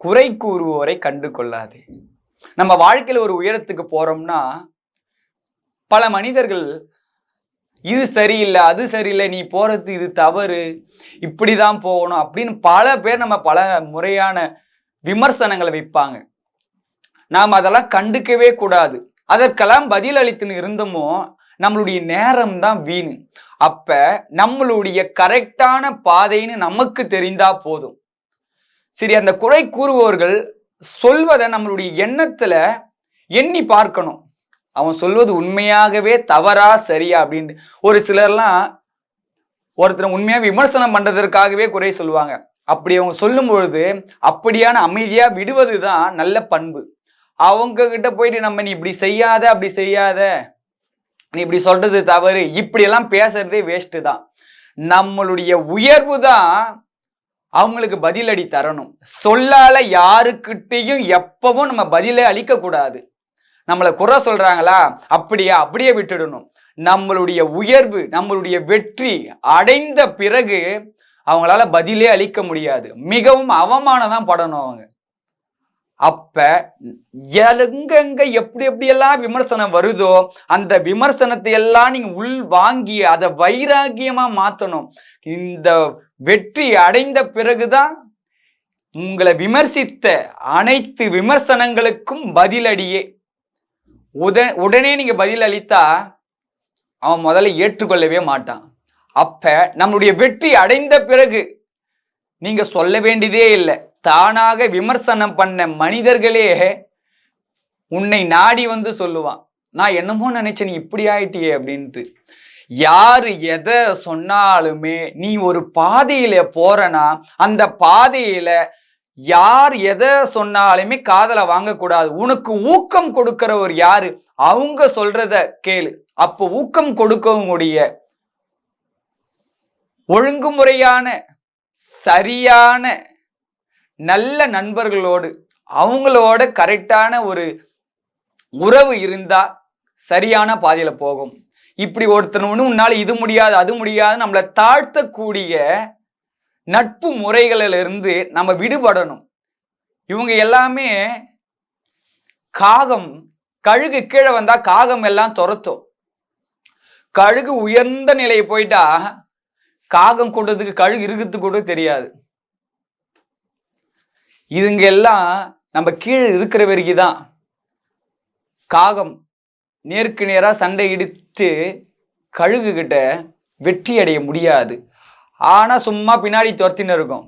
குறை கூறுவோரை கண்டு கொள்ளாதே. நம்ம வாழ்க்கையில ஒரு உயரத்துக்கு போறோம்னா, பல மனிதர்கள் இது சரியில்லை, அது சரியில்லை, நீ போறது இது தவறு, இப்படிதான் போகணும் அப்படின்னு பல பேர் நம்ம பல முறையான விமர்சனங்களை வைப்பாங்க. நாம் அதெல்லாம் கண்டுக்கவே கூடாது. அதற்கெல்லாம் பதில் அளித்துன்னு இருந்தோமோ, நம்மளுடைய நேரம் தான் வீணு. அப்ப நம்மளுடைய கரெக்டான பாதைன்னு நமக்கு தெரிந்தா போதும். சரி, அந்த குறை கூறுவோர்கள் சொல்வதை நம்மளுடைய எண்ணத்துல எண்ணி பார்க்கணும். அவன் சொல்வது உண்மையாகவே தவறா சரியா அப்படின்னு. ஒரு சிலர்லாம் ஒருத்தர் உண்மையா விமர்சனம் பண்றதற்காகவே குறை சொல்லுவாங்க. அப்படி அவங்க சொல்லும் பொழுது அப்படியான அமைதியா விடுவதுதான் நல்ல பண்பு. அவங்க கிட்ட போயிட்டு நம்ம நீ இப்படி செய்யாத, அப்படி செய்யாத, நீ இப்படி சொல்றது தவறு, இப்படி எல்லாம் பேசுறதே வேஸ்ட் தான். நம்மளுடைய உயர்வு தான் அவங்களுக்கு பதிலடி தரணும். சொல்லால யாருக்கிட்டையும் எப்பவும் நம்ம பதிலே அளிக்க கூடாது. நம்மளை குறை சொல்றாங்களா, அப்படியா, அப்படியே விட்டுடணும். நம்மளுடைய உயர்வு, நம்மளுடைய வெற்றி அடைந்த பிறகு அவங்களால பதிலே அளிக்க முடியாது. மிகவும் அவமானம் தான் படணும் அவங்க. அப்ப எங்கெங்க எப்படி எப்படியெல்லாம் விமர்சனம் வருதோ அந்த விமர்சனத்தை எல்லாம் நீங்க உள் வாங்கி அதை வைராகியமா மாத்தணும். இந்த வெற்றி அடைந்த பிறகுதான் உங்களை விமர்சித்த அனைத்து விமர்சனங்களுக்கும் பதிலடியே. உடனே நீங்க பதில் அளித்தா அவன் முதல்ல ஏற்றுக்கொள்ளவே மாட்டான். அப்ப நம்மளுடைய வெற்றி அடைந்த பிறகு நீங்க சொல்ல வேண்டியதே இல்லை. தானாக விமர்சனம் பண்ண மனிதர்களே உன்னை நாடி வந்து சொல்லுவான், நான் என்னமோ நினைச்சேன் நீ இப்படி ஆயிட்டியே அப்படின்ட்டு. யாரு எதை சொன்னாலுமே நீ ஒரு பாதையில போறனா அந்த பாதையில யார் எதை சொன்னாலுமே காதல வாங்கக்கூடாது. உனக்கு ஊக்கம் கொடுக்கிறவர் யாரு, அவங்க சொல்றத கேளு. அப்போ ஊக்கம் கொடுக்கக்கூடிய ஒழுங்குமுறையான சரியான நல்ல நண்பர்களோடு அவங்களோட கரெக்டான ஒரு உறவு இருந்தா சரியான பாதையில போகும். இப்படி ஒருத்தர் உன்னால இது முடியாது அது முடியாது நம்மளை தாழ்த்தக்கூடிய நட்பு முறைகளிலிருந்து நம்ம விடுபடணும். இவங்க எல்லாமே காகம், கழுகு கீழே வந்தா காகம் எல்லாம் துரத்தும். கழுகு உயர்ந்த நிலையை போயிட்டா காகம் கூட்டத்துக்கு கழுகு இருக்கிறது கூட தெரியாது. இதுங்க எல்லாம் நம்ம கீழே இருக்கிற வரைக்கும் தான் காகம் நேருக்கு நேரா சண்டை இடித்து கழுகு கிட்ட வெற்றி அடைய முடியாது. ஆனா சும்மா பின்னாடி துரத்தின்னு இருக்கும்.